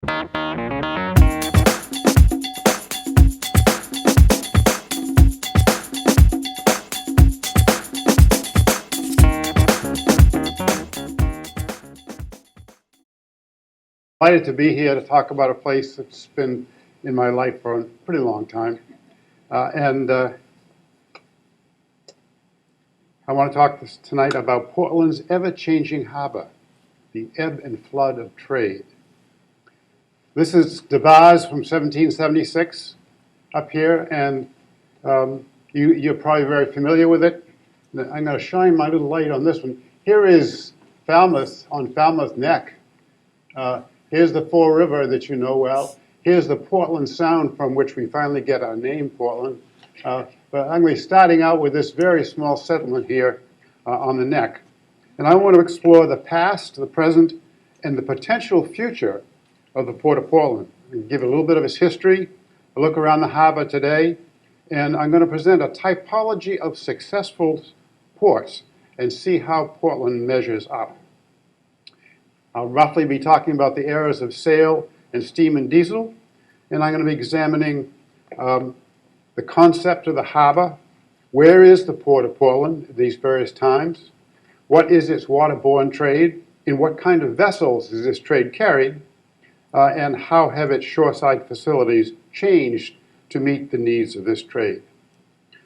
Delighted to be here to talk about a place that's been in my life for a pretty long time. I want to talk tonight about Portland's ever-changing harbor, the ebb and flood of trade. This is the vase from 1776 up here, and you're probably very familiar with it. I'm going to shine my little light on this one. Here is Falmouth, on Falmouth Neck. Here's the Fall River that you know well. Here's the Portland Sound from which we finally get our name, Portland. But I'm going to be starting out with this very small settlement here on the neck. And I want to explore the past, the present, and the potential future of the Port of Portland. And give a little bit of its history, a look around the harbor today, and I'm going to present a typology of successful ports and see how Portland measures up. I'll roughly be talking about the eras of sail and steam and diesel, and I'm going to be examining the concept of the harbor. Where is the Port of Portland at these various times? What is its waterborne trade? In what kind of vessels is this trade carried? And how have its shoreside facilities changed to meet the needs of this trade?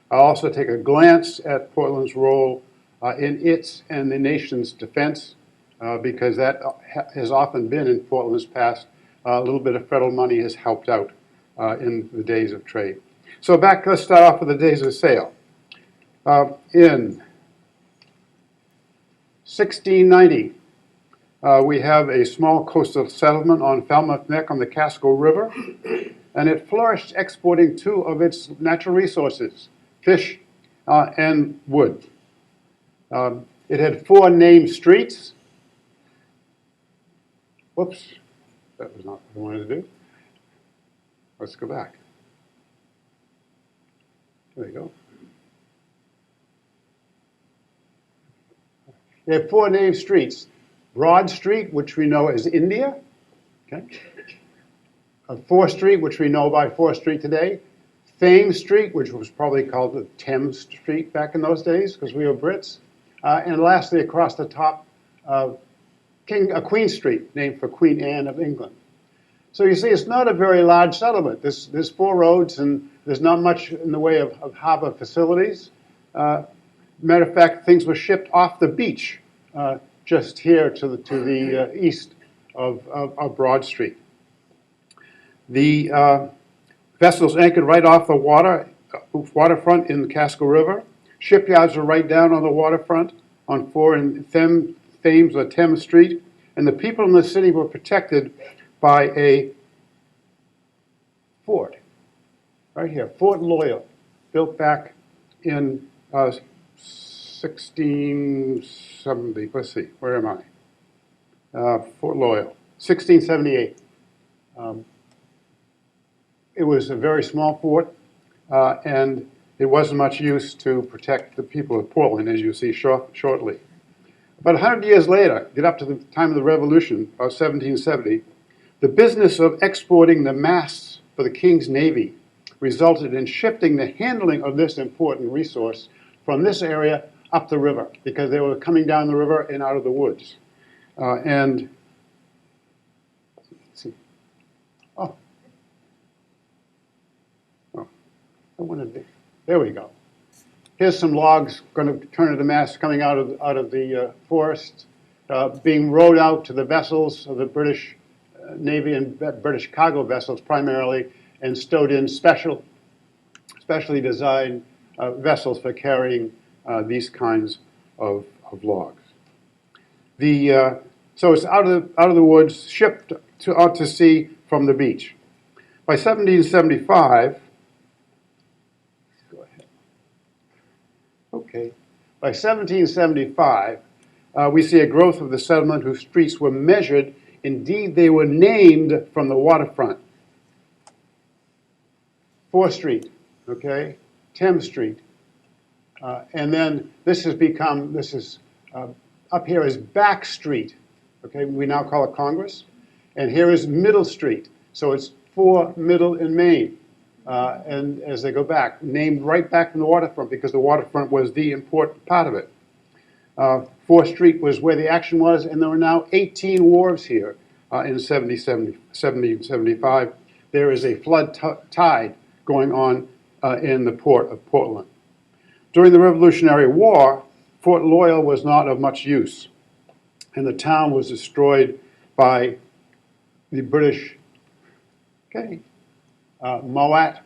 I'll also take a glance at Portland's role in its and the nation's defense, because that has often been in Portland's past. A little bit of federal money has helped out in the days of trade. So let's start off with the days of sail. In 1690, we have a small coastal settlement on Falmouth Neck on the Casco River, and it flourished exporting two of its natural resources, fish and wood. It had 4 named streets. Whoops, that was not what I wanted to do. Let's go back. There we go. They have 4 named streets. Broad Street, which we know as India. Okay. 4th Street, which we know by 4th Street today. Thames Street, which was probably called the Thames Street back in those days because we were Brits. And lastly, across the top, Queen Street, named for Queen Anne of England. So you see, it's not a very large settlement. There's 4 roads, and there's not much in the way of harbor facilities. Matter of fact, things were shipped off the beach just here to the east of Broad Street. The vessels anchored right off the waterfront in the Casco River. Shipyards are right down on the waterfront on 4 and Thames or Thames Street, and the people in the city were protected by a fort, right here, Fort Loyal, built back in 1670, let's see, where am I? Fort Loyal, 1678. It was a very small fort, and it wasn't much use to protect the people of Portland, as you'll see shortly. About 100 years later, get up to the time of the Revolution, about 1770, the business of exporting the masts for the King's Navy resulted in shifting the handling of this important resource from this area up the river, because they were coming down the river and out of the woods. Let's see. I wanted to, there we go. Here's some logs going to turn into masts coming out of the forest, being rowed out to the vessels of the British Navy and British cargo vessels primarily, and stowed in specially designed vessels for carrying these kinds of logs. So it's out of the woods, shipped out to sea from the beach. By 1775, okay. By 1775, we see a growth of the settlement whose streets were measured. Indeed, they were named from the waterfront. 4th Street, okay, Thames Street. And then this has up here is Back Street, okay, we now call it Congress. And here is Middle Street. So it's 4 Middle in Maine. And as they go back, named right back from the waterfront because the waterfront was the important part of it. 4th Street was where the action was, and there were now 18 wharves here in 1775. There is a flood tide going on in the port of Portland. During the Revolutionary War, Fort Loyal was not of much use, and the town was destroyed by the British. Mowat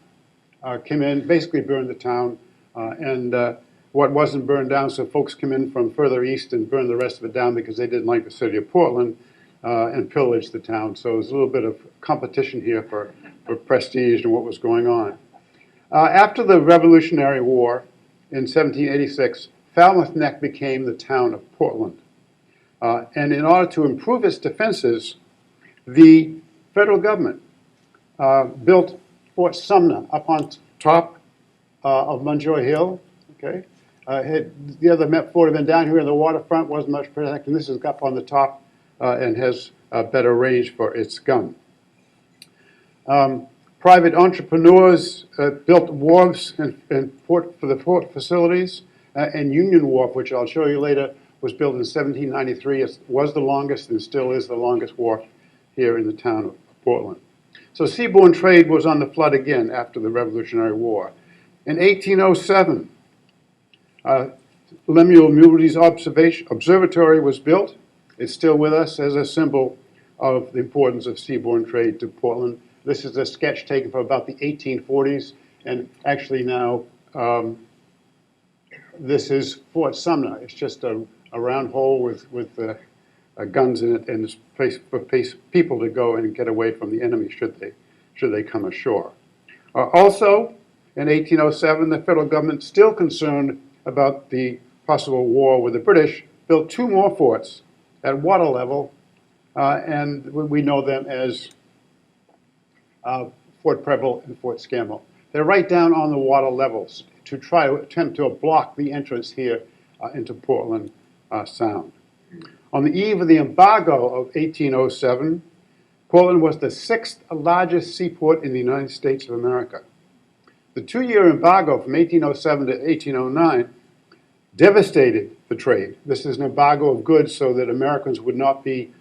came in, basically burned the town, and what wasn't burned down, so folks came in from further east and burned the rest of it down because they didn't like the city of Portland and pillaged the town. So it was a little bit of competition here for prestige and what was going on. After the Revolutionary War in 1786, Falmouth Neck became the town of Portland. And in order to improve its defenses, the federal government built Fort Sumner up on top of Munjoy Hill. Okay, the other fort had been down here in the waterfront, wasn't much protected. This is up on the top and has a better range for its gun. Private entrepreneurs built wharves for the port facilities, and Union Wharf, which I'll show you later, was built in 1793. It was the longest and still is the longest wharf here in the town of Portland. So seaborne trade was on the flood again after the Revolutionary War. In 1807, Lemuel Mulready's observatory was built. It's still with us as a symbol of the importance of seaborne trade to Portland. This is a sketch taken from about the 1840s, and actually now this is Fort Sumner. It's just a round hole with guns in it, and it's a place for people to go and get away from the enemy should they come ashore. Also, in 1807, the federal government, still concerned about the possible war with the British, built 2 more forts at water level, and we know them as Fort Preble and Fort Scammell. They're right down on the water levels to try to attempt to block the entrance here into Portland Sound. On the eve of the embargo of 1807, Portland was the 6th largest seaport in the United States of America. The 2-year embargo from 1807 to 1809 devastated the trade. This is an embargo of goods so that Americans would not be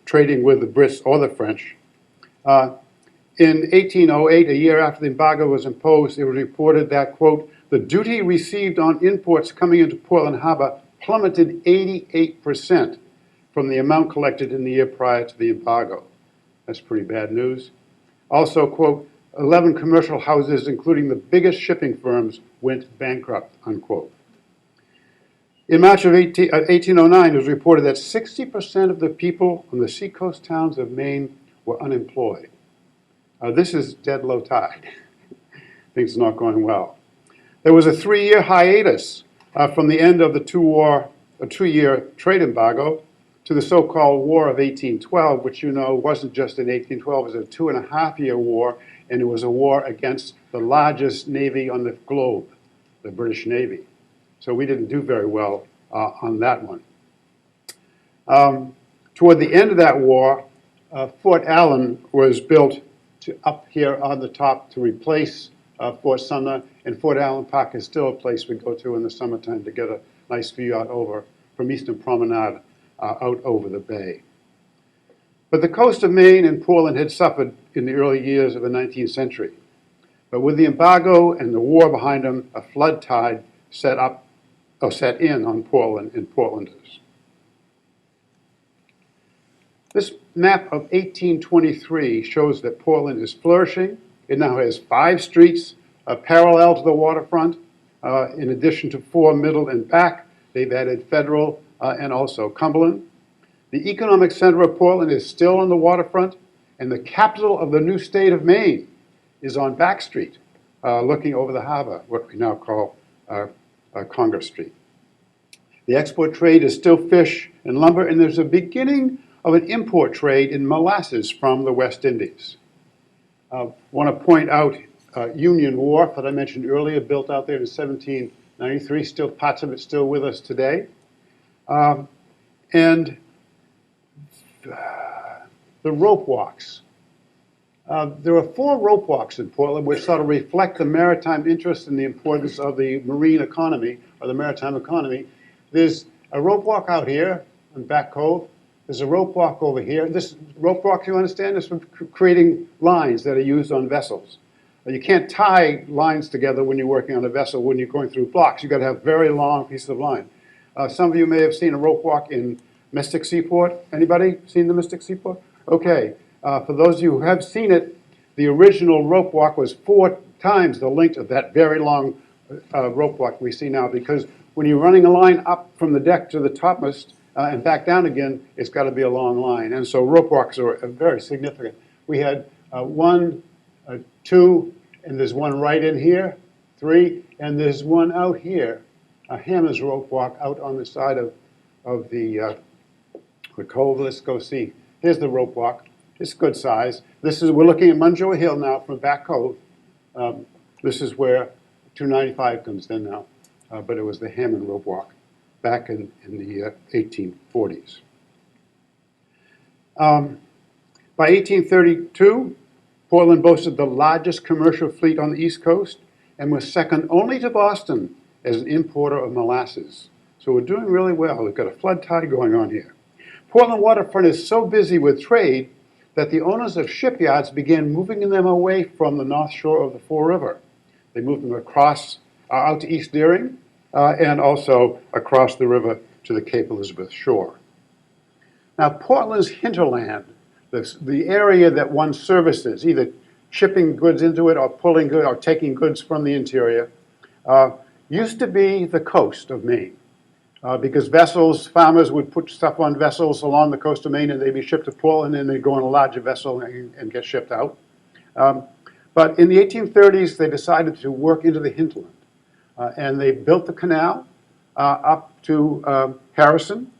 trading with the Brits or the French. In 1808, a year after the embargo was imposed, it was reported that, quote, the duty received on imports coming into Portland Harbor plummeted 88% from the amount collected in the year prior to the embargo. That's pretty bad news. Also, quote, 11 commercial houses, including the biggest shipping firms, went bankrupt, unquote. In March of 1809, it was reported that 60% of the people on the seacoast towns of Maine were unemployed. This is dead low tide. Things are not going well. There was a 3-year hiatus from the end of the 2-year trade embargo to the so-called War of 1812, which you know wasn't just in 1812, it was a 2.5-year war, and it was a war against the largest navy on the globe, the British Navy. So we didn't do very well on that one. Toward the end of that war, Fort Allen was built up here on the top to replace Fort Sumner, and Fort Allen Park is still a place we go to in the summertime to get a nice view out over from Eastern Promenade out over the bay. But the coast of Maine and Portland had suffered in the early years of the 19th century. But with the embargo and the war behind them, a flood tide set in on Portland and Portlanders. This map of 1823 shows that Portland is flourishing. It now has 5 streets parallel to the waterfront. In addition to 4 Middle and Back, they've added Federal and also Cumberland. The economic center of Portland is still on the waterfront, and the capital of the new state of Maine is on Back Street, looking over the harbor, what we now call Congress Street. The export trade is still fish and lumber, and there's a beginning of an import trade in molasses from the West Indies. I want to point out Union Wharf that I mentioned earlier, built out there in 1793, still parts of it still with us today. And the rope walks. There are 4 rope walks in Portland which sort of reflect the maritime interest and the importance of the marine economy, or the maritime economy. There's a rope walk out here on Back Cove. There's a rope walk over here. This rope walk, you understand, is for creating lines that are used on vessels. You can't tie lines together when you're working on a vessel when you're going through blocks. You've got to have very long pieces of line. Some of you may have seen a rope walk in Mystic Seaport. Anybody seen the Mystic Seaport? Okay. For those of you who have seen it, the original rope walk was 4 times the length of that very long rope walk we see now, because when you're running a line up from the deck to the topmast and back down again, it's got to be a long line. And so rope walks are very significant. We had 1, 2, and there's one right in here, 3, and there's one out here, a Hammer's rope walk out on the side of the cove. Let's go see. Here's the rope walk. It's good size. We're looking at Mungo Hill now from Back Cove. This is where 295 comes in now, but it was the Hammond rope walk back in the 1840s. By 1832, Portland boasted the largest commercial fleet on the East Coast and was second only to Boston as an importer of molasses. So we're doing really well. We've got a flood tide going on here. Portland waterfront is so busy with trade that the owners of shipyards began moving them away from the north shore of the Fall River. They moved them across out to East Deering and also across the river to the Cape Elizabeth shore. Now, Portland's hinterland, the area that one services, either shipping goods into it or pulling goods or taking goods from the interior, used to be the coast of Maine. Because farmers would put stuff on vessels along the coast of Maine and they'd be shipped to Portland and they'd go on a larger vessel and get shipped out. But in the 1830s, they decided to work into the hinterland. And they built the canal up to Harrison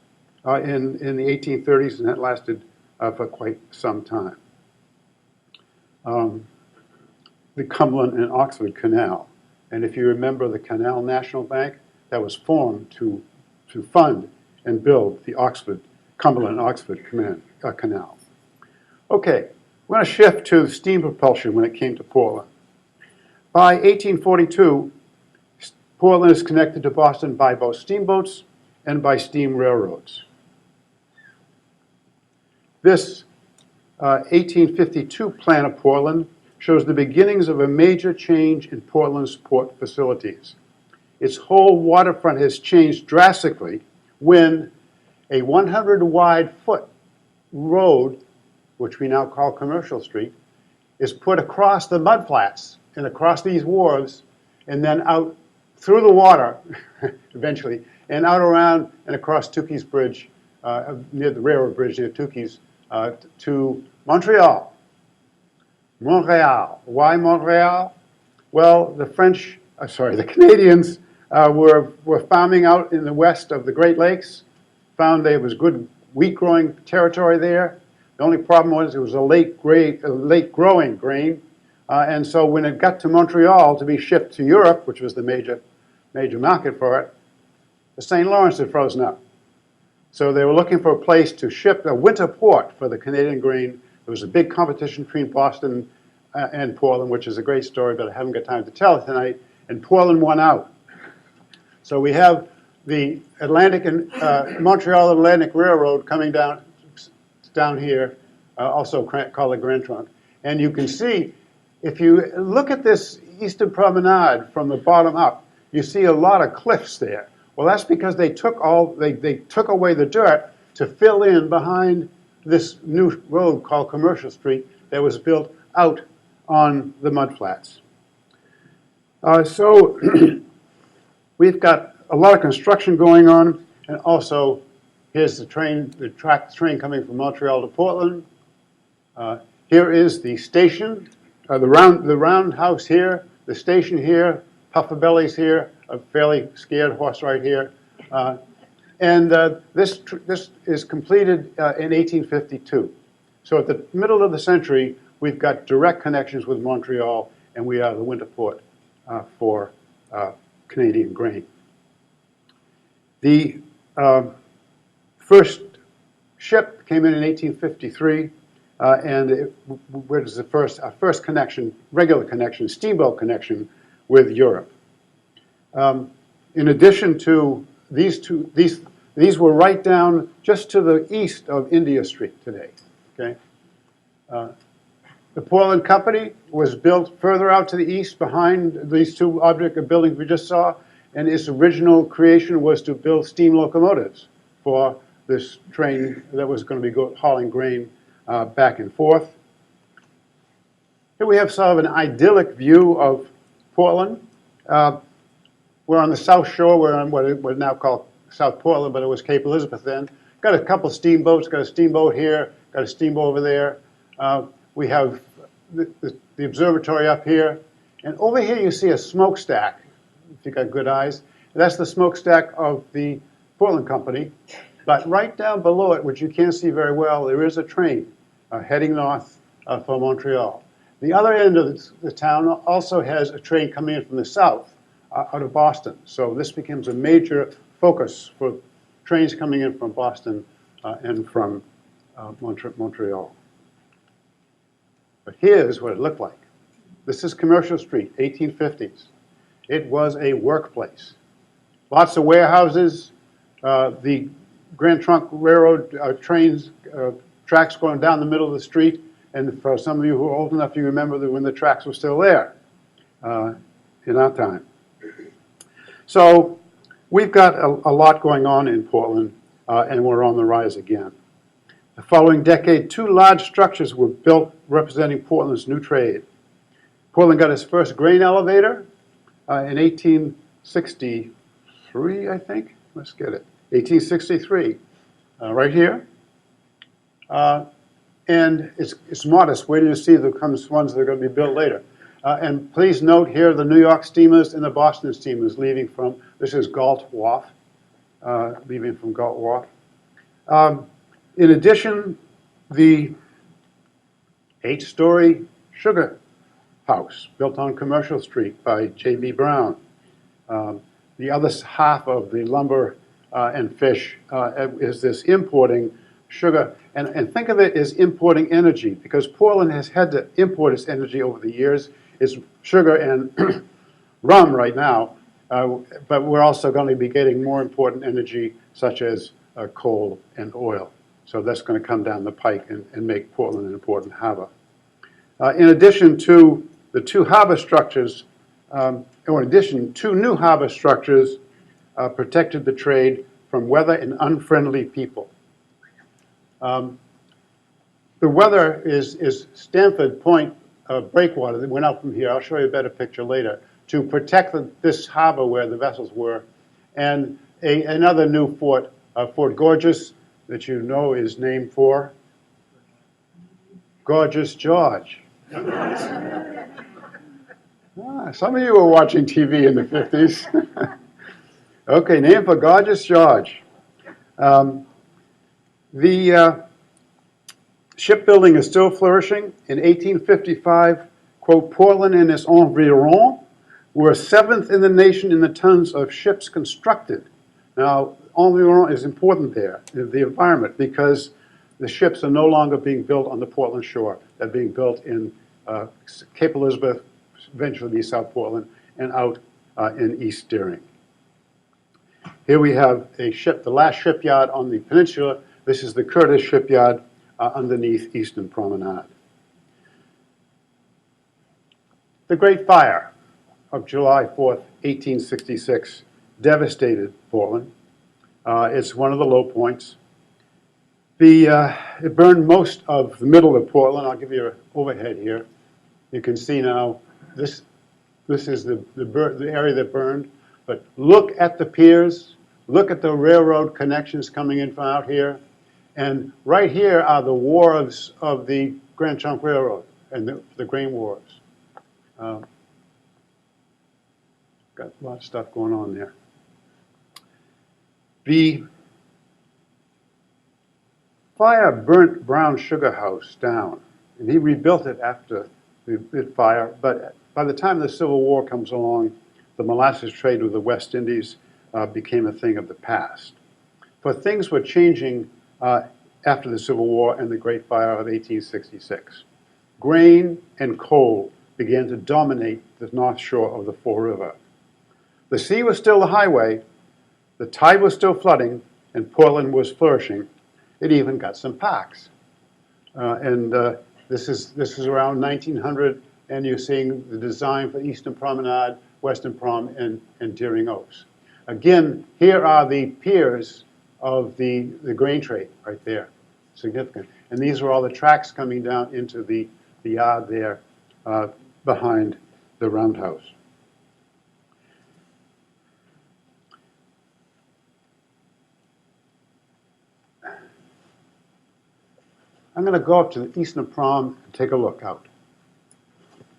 in the 1830s, and that lasted for quite some time. The Cumberland and Oxford Canal. And if you remember the Canal National Bank, that was formed to fund and build the Cumberland and Oxford Canal. Okay, we're going to shift to steam propulsion when it came to Portland. By 1842, Portland is connected to Boston by both steamboats and by steam railroads. This 1852 plan of Portland shows the beginnings of a major change in Portland's port facilities. Its whole waterfront has changed drastically when a 100-wide-foot road, which we now call Commercial Street, is put across the mudflats and across these wharves and then out through the water, eventually, and out around and across Tukey's Bridge, near the railroad bridge near Tukey's, to Montreal. Montreal. Why Montreal? Well, the Canadians were farming out in the west of the Great Lakes, found there was good wheat-growing territory there. The only problem was it was a late-growing grain, and so when it got to Montreal to be shipped to Europe, which was the major market for it, the St. Lawrence had frozen up. So they were looking for a place to ship a winter port for the Canadian grain. There was a big competition between Boston and Portland, which is a great story, but I haven't got time to tell it tonight, and Portland won out. So we have the Atlantic and Montreal Atlantic Railroad coming down here, also called the Grand Trunk. And you can see, if you look at this Eastern Promenade from the bottom up, you see a lot of cliffs there. Well, that's because they took away the dirt to fill in behind this new road called Commercial Street that was built out on the mudflats. So we've got a lot of construction going on, and also here's the train coming from Montreal to Portland. Here is the station, the roundhouse here, the station here, Puffer Bellies here, a fairly scared horse right here. This is completed in 1852. So at the middle of the century, we've got direct connections with Montreal, and we are the winter port for Canadian grain. The first ship came in 1853. Where does our first connection, regular connection, steamboat connection with Europe. In addition to these were right down just to the east of India Street today. Okay. The Portland Company was built further out to the east behind these two object buildings we just saw, and its original creation was to build steam locomotives for this train that was going to be hauling grain back and forth. Here we have sort of an idyllic view of Portland. We're on the South Shore. We're on what we're now called South Portland, but it was Cape Elizabeth then. Got a couple steamboats. Got a steamboat here. Got a steamboat over there. We have the observatory up here. And over here you see a smokestack, if you got good eyes. That's the smokestack of the Portland Company. But right down below it, which you can't see very well, there is a train heading north for Montreal. The other end of the town also has a train coming in from the south, out of Boston. So this becomes a major focus for trains coming in from Boston and from Montreal. But here's what it looked like. This is Commercial Street, 1850s. It was a workplace. Lots of warehouses, the Grand Trunk Railroad tracks going down the middle of the street. And for some of you who are old enough, you remember that when the tracks were still there in our time. So we've got a lot going on in Portland, and we're on the rise again. The following decade, two large structures were built representing Portland's new trade. Portland got its first grain elevator in 1863, I think. Let's get it. 1863, right here. And it's modest. Wait till you see the ones that are going to be built later. And please note here the New York steamers and the Boston steamers leaving from, this is Galt Wharf, leaving from Galt Wharf. In addition, the 8-story sugar house built on Commercial Street by J.B. Brown. The other half of the lumber and fish is this importing sugar. And think of it as importing energy, because Portland has had to import its energy over the years. It's sugar and rum right now, but we're also going to be getting more important energy, such as coal and oil. So that's going to come down the pike and make Portland an important harbor. In addition to the two harbor structures, or in addition, two new harbor structures protected the trade from weather and unfriendly people. The weather is Stanford Point breakwater that went out from here. I'll show you a better picture later, to protect this harbor where the vessels were. And another new fort, Fort Gorges, that you know is named for Gorgeous George. Some of you were watching TV in the 50s. Okay, named for Gorgeous George. The shipbuilding is still flourishing. In 1855, quote, Portland and its environs were 7th in the nation in the tons of ships constructed. Now, environ is important there, the environment, because the ships are no longer being built on the Portland shore. They're being built in Cape Elizabeth, eventually South Portland, and out in East Deering. Here we have a ship, the last shipyard on the peninsula. This is the Curtis Shipyard underneath Eastern Promenade. The Great Fire of July 4th, 1866, devastated Portland. It's one of the low points. It burned most of the middle of Portland. I'll give you an overhead here. You can see now this is the area that burned. But look at the piers. Look at the railroad connections coming in from out here. And right here are the wharves of the Grand Trunk Railroad and the grain wharves. Got a lot of stuff going on there. The fire burnt Brown Sugar House down, and he rebuilt it after the fire. But by the time the Civil War comes along, the molasses trade with the West Indies became a thing of the past. But things were changing after the Civil War and the Great Fire of 1866. Grain and coal began to dominate the north shore of the Fall River. The sea was still the highway, the tide was still flooding, and Portland was flourishing. It even got some parks. This is around 1900, and you're seeing the design for Eastern Promenade, Western Prom, and Deering Oaks. Again, here are the piers of the grain trade right there, significant. And these are all the tracks coming down into the yard there behind the roundhouse. I'm going to go up to the Eastern Prom and take a look out.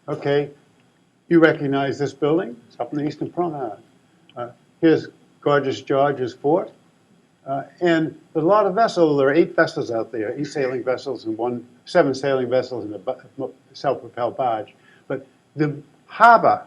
Okay, you recognize this building? It's up in the Eastern Promenade. Here's Gorgeous George's Fort. And there's a lot of vessels. There are 8 vessels out there, 8 sailing vessels and 7 sailing vessels and a self-propelled barge. But the harbor,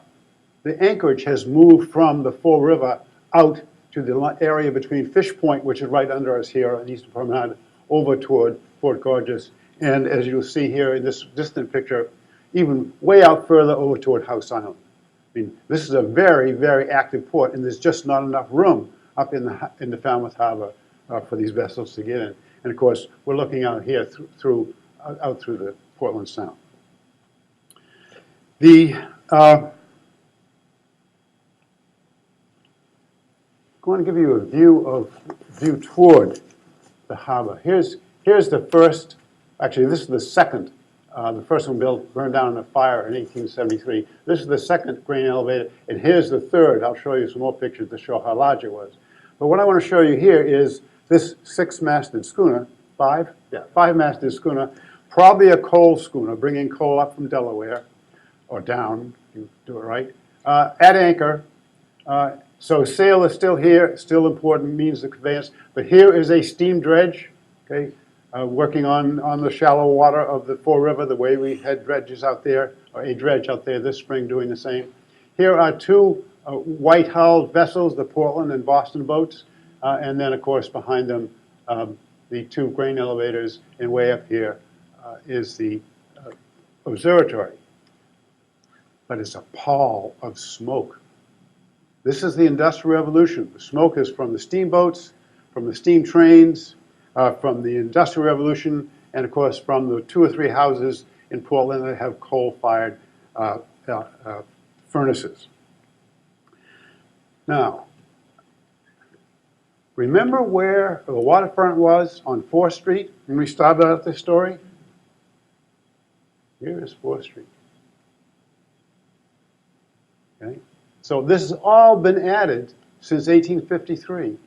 the anchorage has moved from the Fall River out to the area between Fish Point, which is right under us here on Eastern Promenade, over toward Fort Gorgeous. And as you'll see here in this distant picture, even way out further over toward House Island. I mean, this is a very, very active port, and there's just not enough room up in the Falmouth Harbor for these vessels to get in. And of course, we're looking out here out through the Portland Sound. I'm going to give you a view toward the harbor. Here's the first. Actually, this is the second. The first one burned down in a fire in 1873. This is the second grain elevator, and here's the third. I'll show you some more pictures to show how large it was. But what I want to show you here is this 6-masted schooner, 5-masted schooner, probably a coal schooner, bringing coal up from Delaware, or down, if you do it right, at anchor. So sail is still here, still important means of conveyance. But here is a steam dredge, okay, working on the shallow water of the Fall River, the way we had dredges out there, or a dredge out there this spring doing the same. Here are 2 white-hulled vessels, the Portland and Boston boats, and then, of course, behind them, the 2 grain elevators, and way up here is the observatory. But it's a pall of smoke. This is the Industrial Revolution. The smoke is from the steamboats, from the steam trains, from the Industrial Revolution, and of course from the 2 or 3 houses in Portland that have coal-fired furnaces. Now, remember where the waterfront was on 4th Street when we started out this story? Here is 4th Street. Okay? So this has all been added since 1853.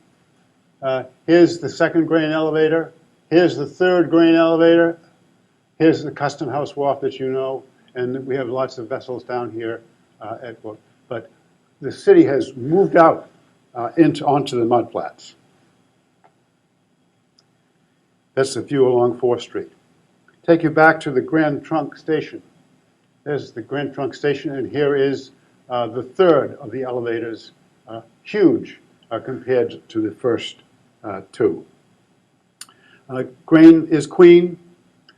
Here's the 2nd grain elevator. Here's the 3rd grain elevator. Here's the Custom House Wharf that you know. And we have lots of vessels down here at work. But the city has moved out onto the mudflats. That's the view along 4th Street. Take you back to the Grand Trunk Station. There's the Grand Trunk Station, and here is the 3rd of the elevators, huge compared to the first 2. Grain is queen,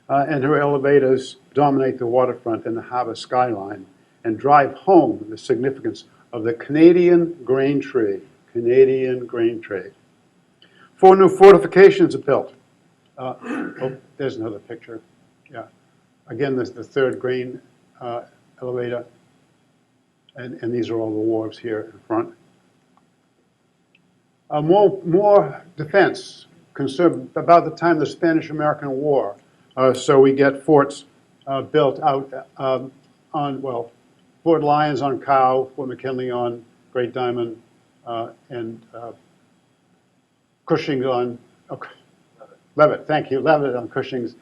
and her elevators dominate the waterfront and the harbor skyline and drive home the significance of the Canadian grain trade. Canadian grain trade. 4 new fortifications are built. Oh, there's another picture. Yeah. Again, there's the 3rd grain elevator. And these are all the wharves here in front. More defense concerned about the time of the Spanish-American War. So we get forts built out Fort Lyons on Cow, Fort McKinley on Great Diamond, and Cushing on Leavitt. Thank you, Leavitt on Cushing's,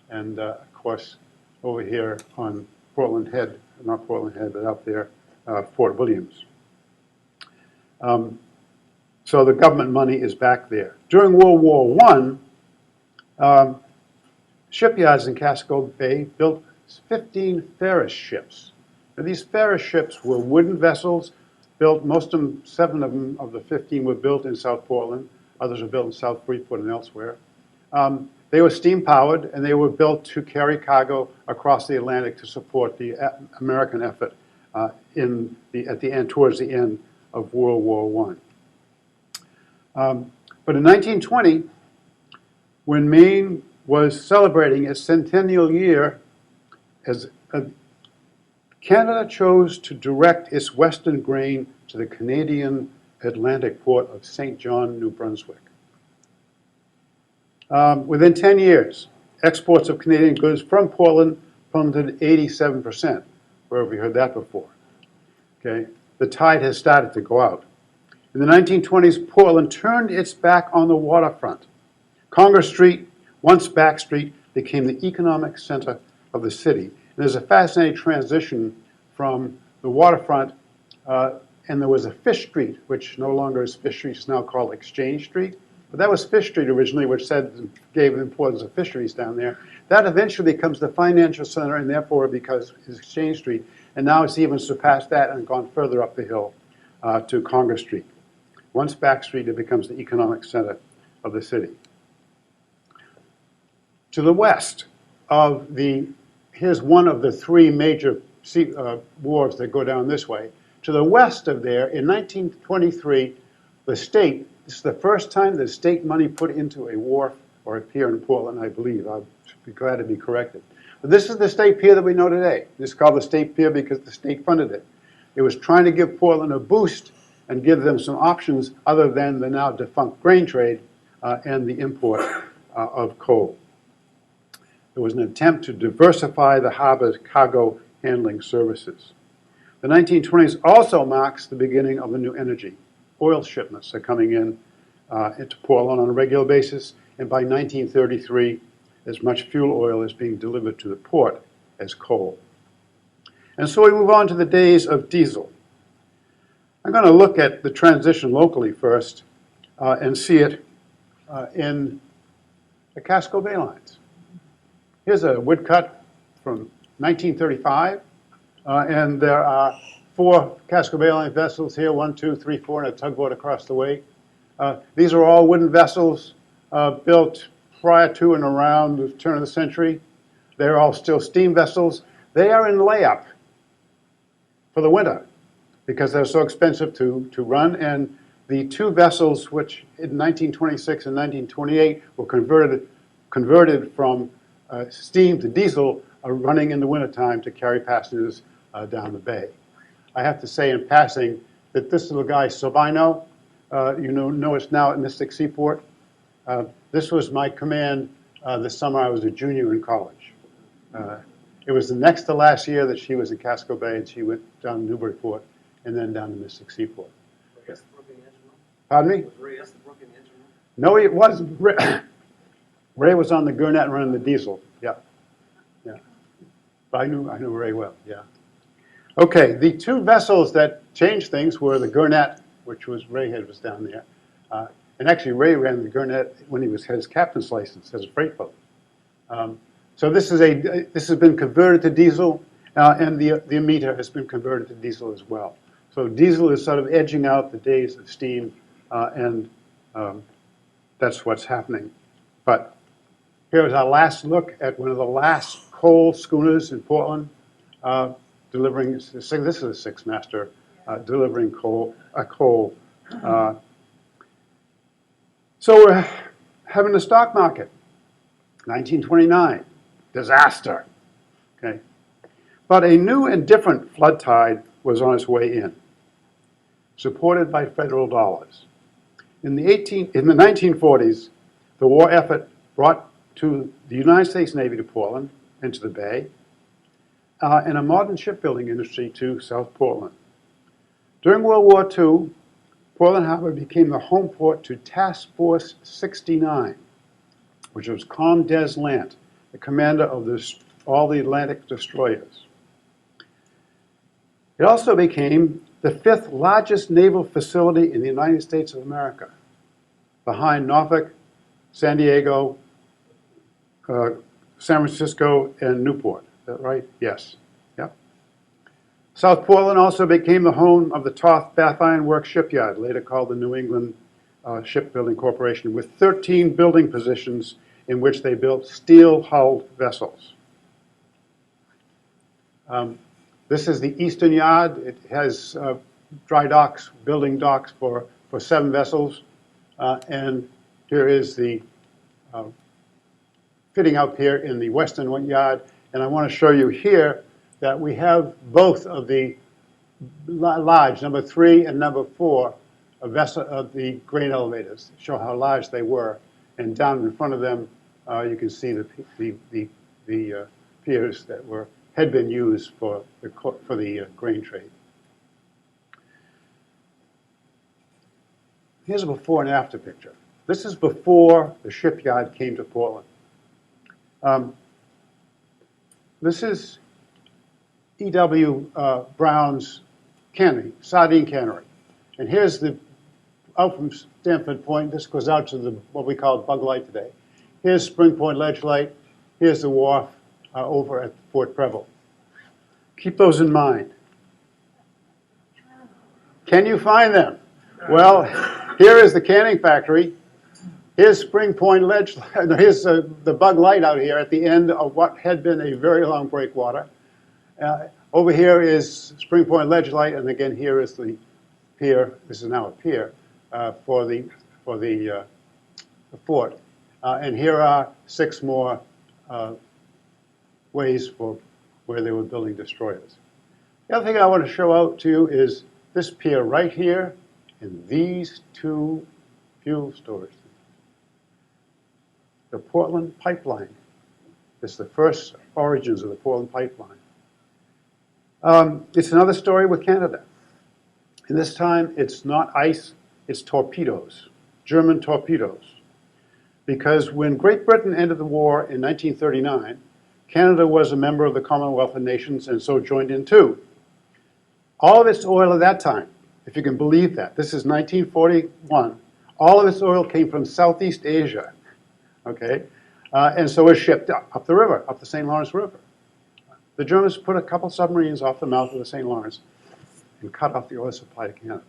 and of course over here on Portland Head, not Portland Head, but up there, Fort Williams. So the government money is back there. During World War I, shipyards in Casco Bay built 15 Ferris ships. Now, these Ferris ships were wooden vessels, built, most of them, 7 of them, of the 15 were built in South Portland. Others were built in South Freeport and elsewhere. They were steam-powered, and they were built to carry cargo across the Atlantic to support the American effort towards the end of World War I. But in 1920, when Maine was celebrating its centennial year, Canada chose to direct its western grain to the Canadian Atlantic port of St. John, New Brunswick. Within 10 years, exports of Canadian goods from Portland plummeted 87%. Where have we heard that before? Okay, the tide has started to go out. In the 1920s, Portland turned its back on the waterfront. Congress Street, once Back Street, became the economic center of the city. And there's a fascinating transition from the waterfront, and there was a Fish Street, which no longer is Fish Street, it's now called Exchange Street. But that was Fish Street originally, which gave the importance of fisheries down there. That eventually becomes the financial center, and therefore because it's Exchange Street. And now it's even surpassed that and gone further up the hill to Congress Street. Once Back Street, it becomes the economic center of the city. To the west of here's one of the three major wharves that go down this way. To the west of there, in 1923, the state, this is the first time the state money put into a wharf or a pier in Portland, I believe. I'll be glad to be corrected. But this is the state pier that we know today. This is called the state pier because the state funded it. It was trying to give Portland a boost and give them some options other than the now defunct grain trade and the import of coal. There was an attempt to diversify the harbor's cargo handling services. The 1920s also marks the beginning of a new energy. Oil shipments are coming in into Portland on a regular basis, and by 1933, as much fuel oil is being delivered to the port as coal. And so we move on to the days of diesel. I'm going to look at the transition locally first and see it in the Casco Bay lines. Here's a woodcut from 1935, and there are 4 Casco Bay line vessels here, 1, 2, 3, 4, and a tugboat across the way. These are all wooden vessels built prior to and around the turn of the century. They're all still steam vessels. They are in layup for the winter because they're so expensive to run. And the 2 vessels, which in 1926 and 1928 were converted from steam to diesel, are running in the wintertime to carry passengers down the bay. I have to say in passing that this little guy, Sabino, you know it's now at Mystic Seaport. This was my command the summer I was a junior in college. It was the next to last year that she was in Casco Bay, and she went down to Newburyport and then down to Mystic Seaport. Pardon me? Was Ray Estabrook in the engine room? No, it wasn't. Ray was on the Gurnett running the diesel. Yeah, yeah. But I knew Ray well. Yeah. Okay, the 2 vessels that changed things were the Gurnett, which was Ray was down there, and actually Ray ran the Gurnett when he had his captain's license as a freight boat. So this has been converted to diesel, and the Amita has been converted to diesel as well. So diesel is sort of edging out the days of steam, and that's what's happening. But here's our last look at one of the last coal schooners in Portland, delivering. This is a 6-master delivering coal. So we're having the stock market. 1929, disaster. Okay, but a new and different flood tide was on its way in, supported by federal dollars. In the 1940s, the war effort brought to the United States Navy to Portland and to the Bay, and a modern shipbuilding industry to South Portland. During World War II, Portland Harbor became the home port to Task Force 69, which was Com Des Lant, the commander of all the Atlantic destroyers. It also became the 5th largest naval facility in the United States of America, behind Norfolk, San Diego, San Francisco, and Newport. Is that right? Yes. Yep. South Portland also became the home of the Toth Bath Iron Works shipyard, later called the New England Shipbuilding Corporation, with 13 building positions in which they built steel-hulled vessels. This is the eastern yard. It has dry docks, building docks for 7 vessels. And here is the fitting out here in the western yard. And I want to show you here that we have both of the large, number 3 and number 4, of the grain elevators, show how large they were. And down in front of them, you can see the piers that had been used for the grain trade. Here's a before and after picture. This is before the shipyard came to Portland. This is E.W. Brown's cannery, sardine cannery. And here's out from Stanford Point. This goes out to what we call Bug Light today. Here's Spring Point Ledge Light. Here's the wharf over at Fort Preble. Keep those in mind. Can you find them? Well, here is the canning factory. Here's Spring Point Ledge. Here's the Bug Light out here at the end of what had been a very long breakwater. Over here is Spring Point Ledge Light, and again here is the pier. This is now a pier for the fort. And here are 6 more ways for where they were building destroyers. The other thing I want to show out to you is this pier right here and these 2 fuel storage. The Portland Pipeline. This is the first origins of the Portland Pipeline. It's another story with Canada. And this time, it's not ice, it's torpedoes, German torpedoes. Because when Great Britain ended the war in 1939, Canada was a member of the Commonwealth of Nations and so joined in too. All of its oil at that time, if you can believe that, this is 1941, all of its oil came from Southeast Asia, okay? And so it was shipped up the river, up the St. Lawrence River. The Germans put a couple submarines off the mouth of the St. Lawrence and cut off the oil supply to Canada,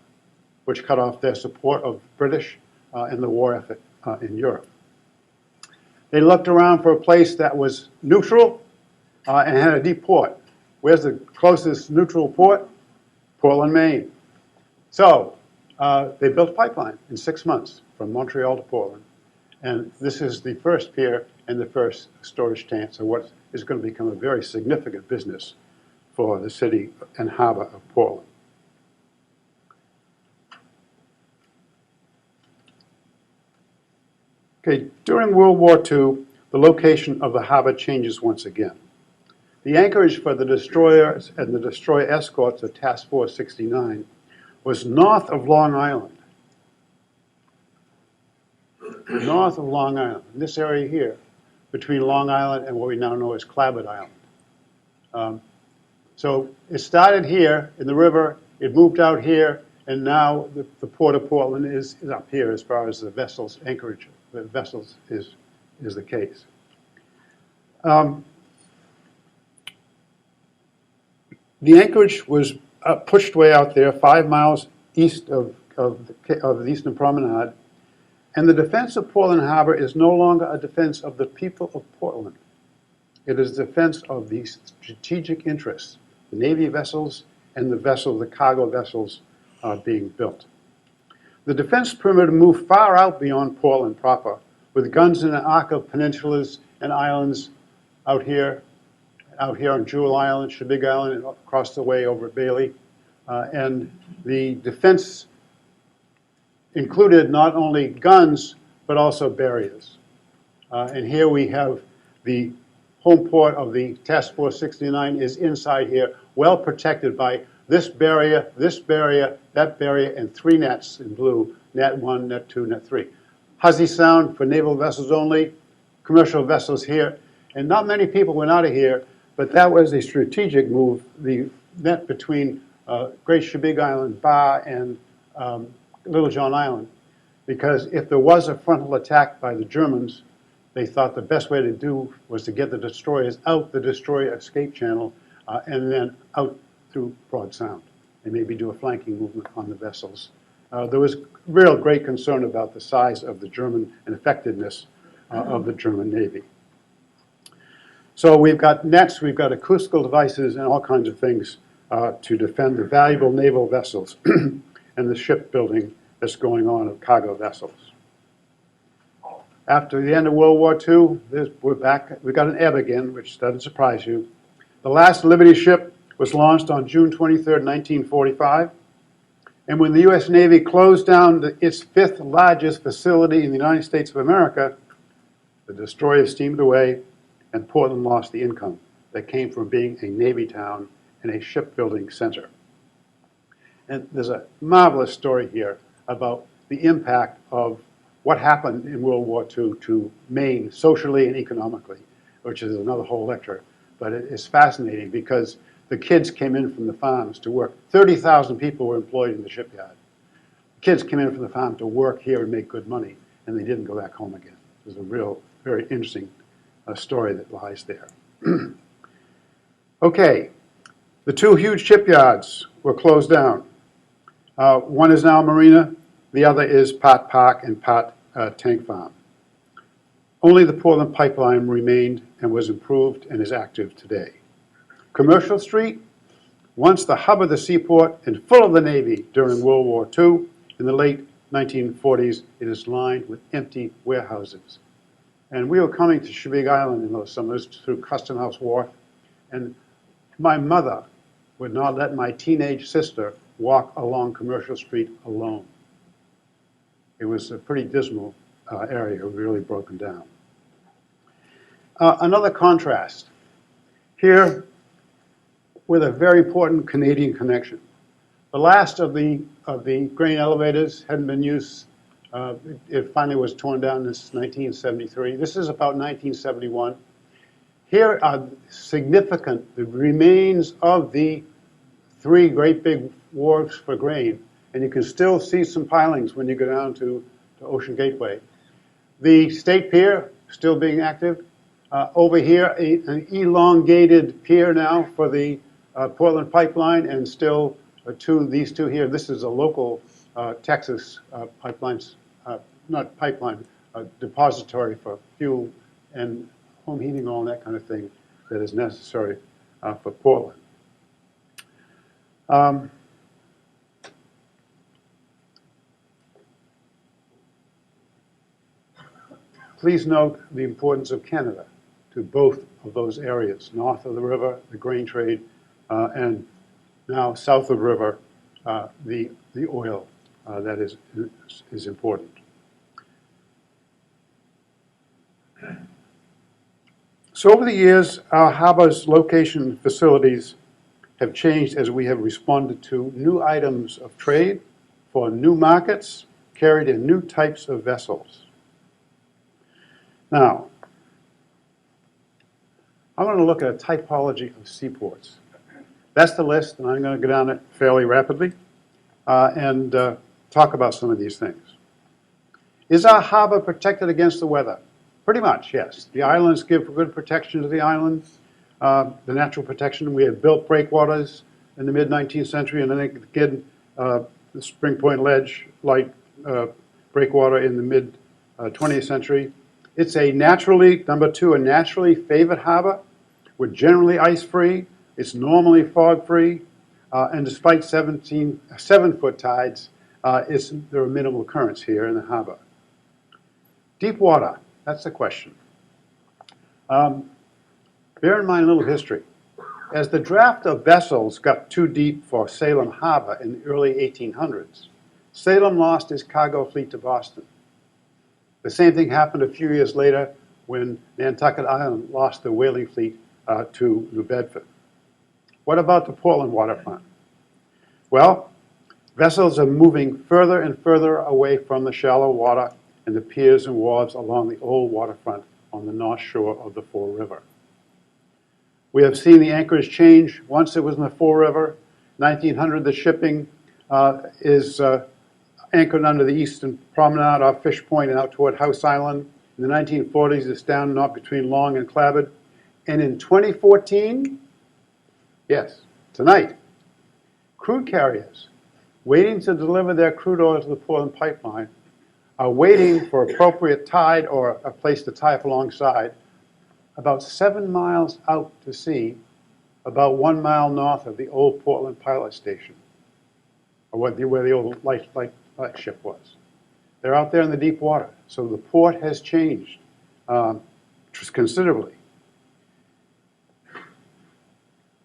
which cut off their support of British in the war effort in Europe. They looked around for a place that was neutral and had a deep port. Where's the closest neutral port? Portland, Maine. So they built a pipeline in 6 months from Montreal to Portland. And this is the first pier and the first storage tank, so what is going to become a very significant business for the city and harbor of Portland. Okay, during World War II, the location of the harbor changes once again. The anchorage for the destroyers and the destroyer escorts of Task Force 69 was north of Long Island. North of Long Island, in this area here, between Long Island and what we now know as Clabberd Island. So it started here in the river, it moved out here, and now the port of Portland is up here as far as the vessel's anchorage. The vessels is the case. The anchorage was pushed way out there, 5 miles east of the Eastern Promenade, and the defense of Portland Harbor is no longer a defense of the people of Portland. It is a defense of the strategic interests, the Navy vessels and the cargo vessels being built. The defense perimeter moved far out beyond Portland proper, with guns in an arc of peninsulas and islands out here on Jewel Island, Shebig Island, and across the way over at Bailey. And the defense included not only guns, but also barriers. And here we have the home port of the Task Force 69 is inside here, well protected by this barrier, that barrier, and 3 nets in blue, net 1, net 2, net 3. Hussey Sound for naval vessels only, commercial vessels here, and not many people went out of here, but that was a strategic move, the net between Great Shebig Island Bar and Little John Island, because if there was a frontal attack by the Germans, they thought the best way to do was to get the destroyers out the destroyer escape channel and then out through Broad Sound and maybe do a flanking movement on the vessels. There was real great concern about the size of the German and effectiveness of the German Navy. So we've got nets, we've got acoustical devices, and all kinds of things to defend the valuable naval vessels and the shipbuilding that's going on of cargo vessels. After the end of World War II, we're back. We got an ebb again, which doesn't surprise you. The last Liberty ship was launched on June 23rd, 1945. And when the U.S. Navy closed down its fifth largest facility in the United States of America, the destroyer steamed away, and Portland lost the income that came from being a Navy town and a shipbuilding center. And there's a marvelous story here about the impact of what happened in World War II to Maine socially and economically, which is another whole lecture. But it is fascinating because the kids came in from the farms to work. 30,000 people were employed in the shipyard. The kids came in from the farm to work here and make good money, and they didn't go back home again. There's a real, very interesting story that lies there. Okay, the two huge shipyards were closed down. One is now a marina, the other is Pot Park and Pot Tank Farm. Only the Portland Pipeline remained and was improved and is active today. Commercial Street, once the hub of the seaport and full of the Navy during World War II, in the late 1940s, it is lined with empty warehouses. And we were coming to Shebig Island in those summers through Custom House Wharf, and my mother would not let my teenage sister walk along Commercial Street alone. It was a pretty dismal area, really broken down. Another contrast. Here, with a very important Canadian connection. The last of the grain elevators hadn't been used. It finally was torn down in 1973. This is about 1971. Here are significant, the remains of the three great big wharves for grain, and you can still see some pilings when you go down to Ocean Gateway. The State Pier, still being active. Over here, an elongated pier now for the Portland Pipeline, and still these two here. This is a local Texas pipelines, not pipeline, depository for fuel and home heating, all that kind of thing that is necessary for Portland. Please note the importance of Canada to both of those areas, north of the river, the grain trade, and now south of the river, the oil that is important. So over the years, our harbor's location and facilities have changed as we have responded to new items of trade for new markets carried in new types of vessels. Now, I'm going to look at a typology of seaports. That's the list, and I'm going to go down it fairly rapidly and talk about some of these things. Is our harbor protected against the weather? Pretty much, yes. The islands give good protection to the islands, the natural protection. We had built breakwaters in the mid-19th century, and then again, the Spring Point Ledge light breakwater in the mid-20th century. It's a naturally, number two, a naturally favored harbor. We're generally ice-free. It's normally fog-free. And despite 7-foot tides, there are minimal currents here in the harbor. Deep water, that's the question. Bear in mind a little history. As the draft of vessels got too deep for Salem Harbor in the early 1800s, Salem lost its cargo fleet to Boston. The same thing happened a few years later when Nantucket Island lost the whaling fleet to New Bedford. What about the Portland waterfront? Well, vessels are moving further and further away from the shallow water and the piers and wharves along the old waterfront on the north shore of the Fall River. We have seen the anchorage change. Once it was in the Fall River. 1900, the shipping is anchored under the eastern promenade off Fish Point and out toward House Island. In the 1940s, it's down not between Long and Clabbered. And in 2014, yes, tonight, crude carriers waiting to deliver their crude oil to the Portland Pipeline are waiting for appropriate tide or a place to tie up alongside, about 7 miles out to sea, about 1 mile north of the old Portland pilot station, or where the old light ship was. They're out there in the deep water, so the port has changed considerably.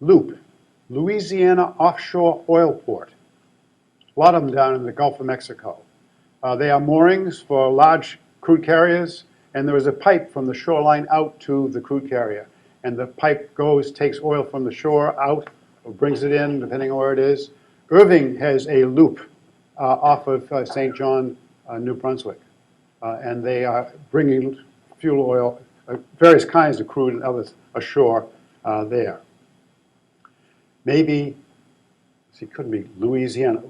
Loop, Louisiana Offshore Oil Port. A lot of them down in the Gulf of Mexico. They are moorings for large crude carriers, and there is a pipe from the shoreline out to the crude carrier. And the pipe takes oil from the shore out, or brings it in, depending on where it is. Irving has a loop off of St. John, New Brunswick. And they are bringing fuel oil, various kinds of crude and others ashore there. Maybe, it couldn't be Louisiana,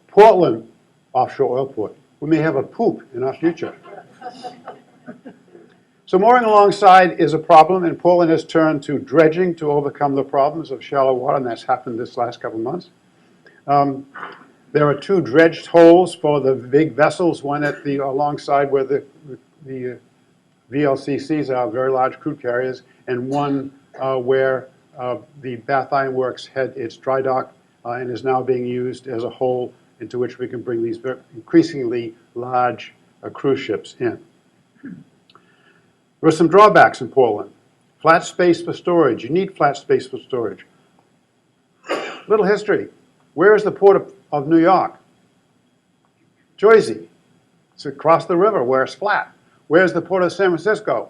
Portland Offshore Oil Port. We may have a poop in our future. So mooring alongside is a problem, and Portland has turned to dredging to overcome the problems of shallow water, and that's happened this last couple of months. There are 2 dredged holes for the big vessels, one at the alongside where the VLCCs are, very large crude carriers, and one where the Bath Iron Works had its dry dock and is now being used as a hole into which we can bring these increasingly large cruise ships in. There are some drawbacks in Portland. Flat space for storage. You need flat space for storage. Little history. Where is the port of New York? Jersey. It's across the river where it's flat. Where's the port of San Francisco?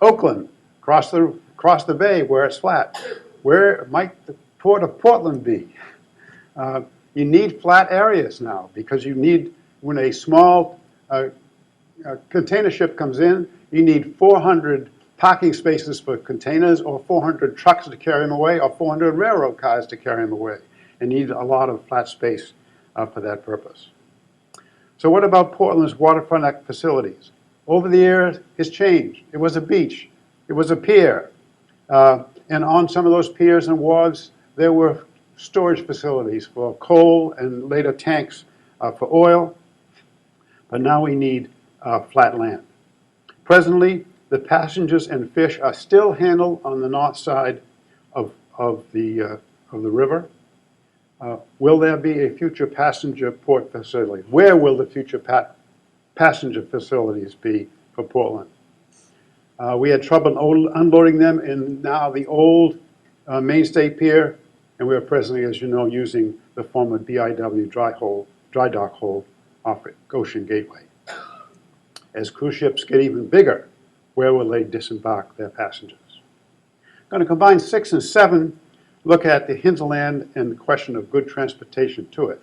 Oakland. Across the bay where it's flat. Where might the port of Portland be? You need flat areas now because you need, when a small container ship comes in, you need 400 parking spaces for containers or 400 trucks to carry them away or 400 railroad cars to carry them away. And you need a lot of flat space for that purpose. So what about Portland's waterfront facilities? Over the years, it's changed. It was a beach. It was a pier. And on some of those piers and wharves, there were storage facilities for coal and later tanks for oil. But now we need flat land. Presently, the passengers and fish are still handled on the north side of the river. Will there be a future passenger port facility? Where will the future passenger facilities be for Portland? We had trouble unloading them in now the old Maine State Pier, and we are presently, as you know, using the former BIW dry dock hole off at Goshen Gateway. As cruise ships get even bigger, where will they disembark their passengers? I'm going to combine 6 and 7, look at the hinterland and the question of good transportation to it.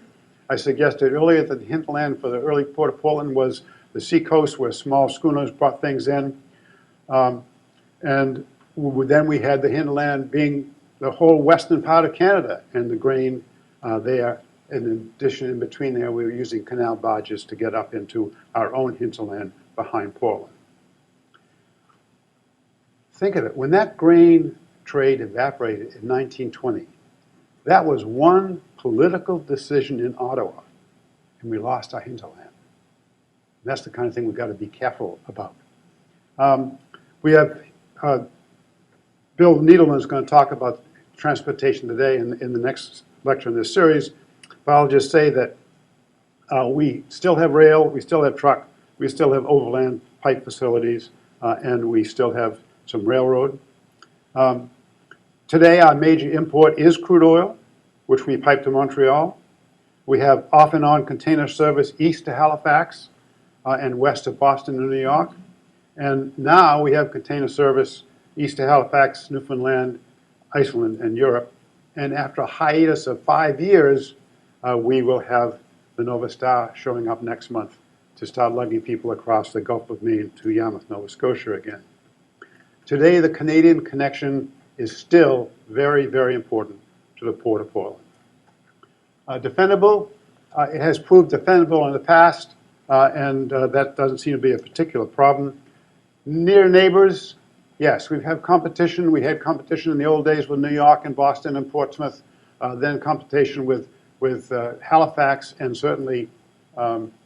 I suggested earlier that the hinterland for the early port of Portland was the seacoast where small schooners brought things in. And then we had the hinterland being the whole western part of Canada and the grain there. In addition, in between there, we were using canal barges to get up into our own hinterland behind Portland. Think of it, when that grain trade evaporated in 1920, that was one political decision in Ottawa, and we lost our hinterland. And that's the kind of thing we've got to be careful about. We have Bill Needleman is going to talk about transportation today in the next lecture in this series, but I'll just say that we still have rail, we still have truck, we still have overland pipe facilities, and we still have some railroad. Today, our major import is crude oil, which we pipe to Montreal. We have off and on container service east to Halifax and west of Boston and New York. And now we have container service east to Halifax, Newfoundland, Iceland, and Europe. And after a hiatus of 5 years, we will have the Nova Star showing up next month to start lugging people across the Gulf of Maine to Yarmouth, Nova Scotia again. Today, the Canadian connection is still very, very important to the Port of Portland. Defendable, it has proved defendable in the past, and that doesn't seem to be a particular problem. Near neighbors, yes, we've had competition. We had competition in the old days with New York and Boston and Portsmouth, then competition with Halifax and certainly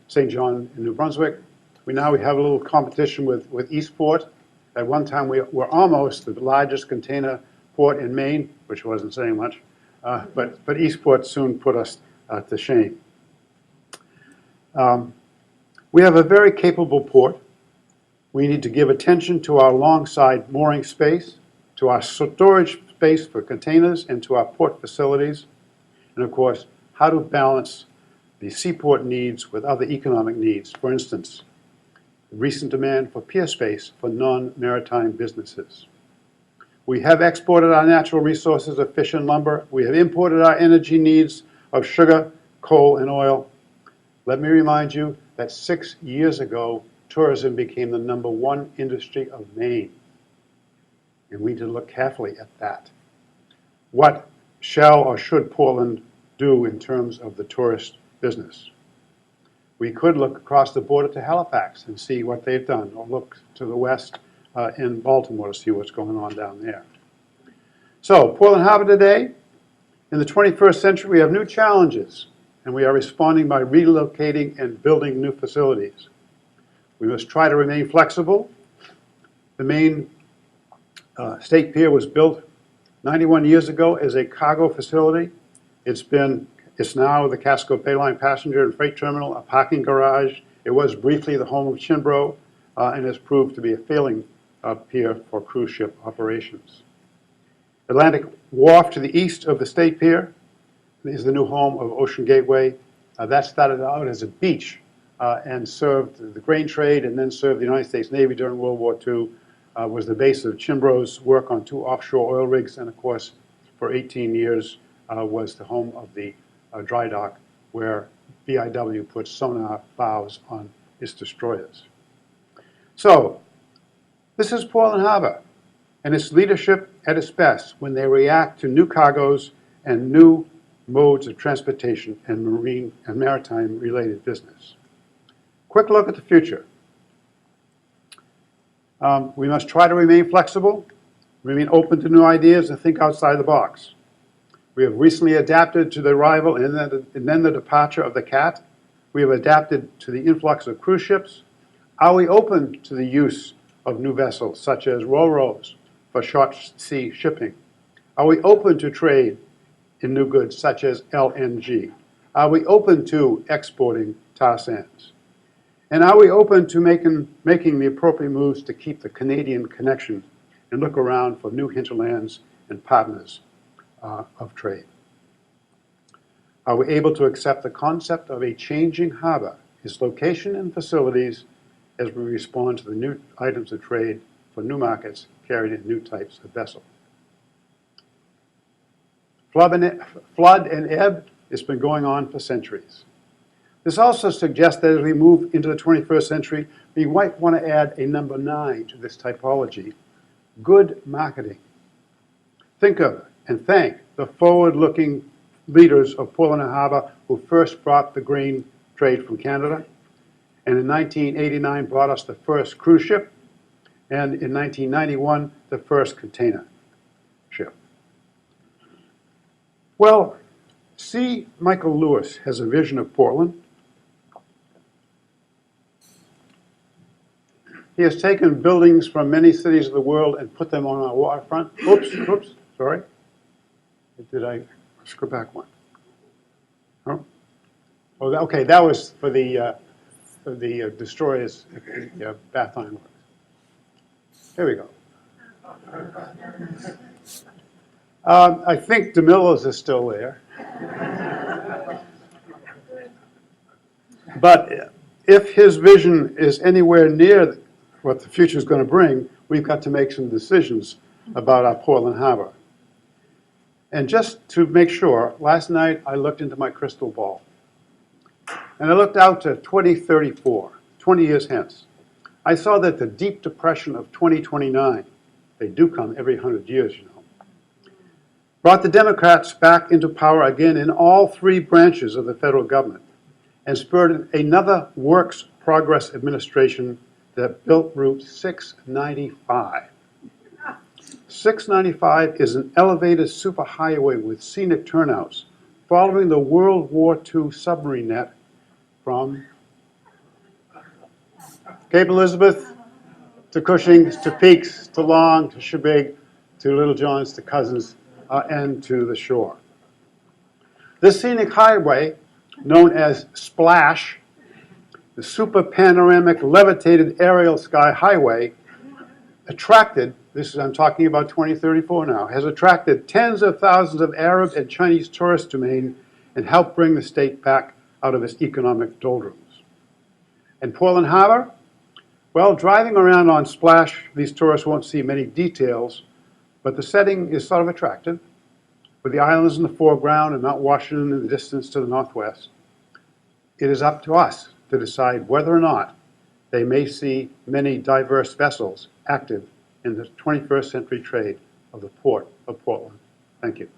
St. John in New Brunswick. We have a little competition with Eastport. At one time, we were almost the largest container port in Maine, which wasn't saying much. But Eastport soon put us to shame. We have a very capable port. We need to give attention to our longside mooring space, to our storage space for containers, and to our port facilities. And of course, how to balance the seaport needs with other economic needs. For instance, the recent demand for pier space for non-maritime businesses. We have exported our natural resources of fish and lumber. We have imported our energy needs of sugar, coal, and oil. Let me remind you that 6 years ago, tourism became the #1 industry of Maine. And we need to look carefully at that. What shall or should Portland do in terms of the tourist business? We could look across the border to Halifax and see what they've done, or look to the west in Baltimore to see what's going on down there. So, Portland Harbor today, in the 21st century, we have new challenges, and we are responding by relocating and building new facilities. We must try to remain flexible. The Maine State Pier was built 91 years ago as a cargo facility. It's now the Casco Bay Line passenger and freight terminal, a parking garage. It was briefly the home of Chinbro, and has proved to be a failing pier for cruise ship operations. Atlantic Wharf to the east of the State Pier is the new home of Ocean Gateway. That started out as a beach and served the grain trade, and then served the United States Navy during World War II, was the base of Chinbro's work on 2 offshore oil rigs, and of course, for 18 years was the home of the dry dock where BIW put sonar bows on its destroyers. So, this is Portland Harbor, and its leadership at its best when they react to new cargoes and new modes of transportation and marine and maritime related business. Quick look at the future. We must try to remain flexible, remain open to new ideas, and think outside the box. We have recently adapted to the arrival and then the departure of the CAT. We have adapted to the influx of cruise ships. Are we open to the use of new vessels, such as ro-ros for short sea shipping? Are we open to trade in new goods, such as LNG? Are we open to exporting tar sands? And are we open to making the appropriate moves to keep the Canadian connection and look around for new hinterlands and partners of trade? Are we able to accept the concept of a changing harbor, its location and facilities, as we respond to the new items of trade for new markets carried in new types of vessel? Flood and ebb, it's been going on for centuries. This also suggests that as we move into the 21st century, we might want to add a number 9 to this typology: good marketing. Think of and thank the forward-looking leaders of Portland Harbor who first brought the grain trade from Canada, and in 1989 brought us the first cruise ship, and in 1991 the first container ship. Well, C. Michael Lewis has a vision of Portland. He has taken buildings from many cities of the world and put them on our waterfront. Oops, sorry. Did I screw back one? Oh, okay, that was for the destroyers, Bath Iron Works. Here we go. I think DeMillo's is still there. But if his vision is anywhere near what the future is going to bring, we've got to make some decisions about our Portland Harbor. And just to make sure, last night I looked into my crystal ball. And I looked out to 2034, 20 years hence. I saw that the deep depression of 2029, they do come every 100 years, you know, brought the Democrats back into power again in all 3 branches of the federal government and spurred another works progress administration that built Route 695. 695 is an elevated superhighway with scenic turnouts following the World War II submarine net from Cape Elizabeth to Cushing's to Peaks to Long to Shebig to Little Johns to Cousins and to the shore. This scenic highway, known as SPLASH, the Super Panoramic Levitated Aerial Sky Highway, attracted, I'm talking about 2034 now, has attracted tens of thousands of Arab and Chinese tourists to Maine and helped bring the state back out of its economic doldrums. And Portland Harbor, well, driving around on Splash, these tourists won't see many details, but the setting is sort of attractive, with the islands in the foreground and Mount Washington in the distance to the northwest. It is up to us to decide whether or not they may see many diverse vessels active in the 21st century trade of the Port of Portland. Thank you.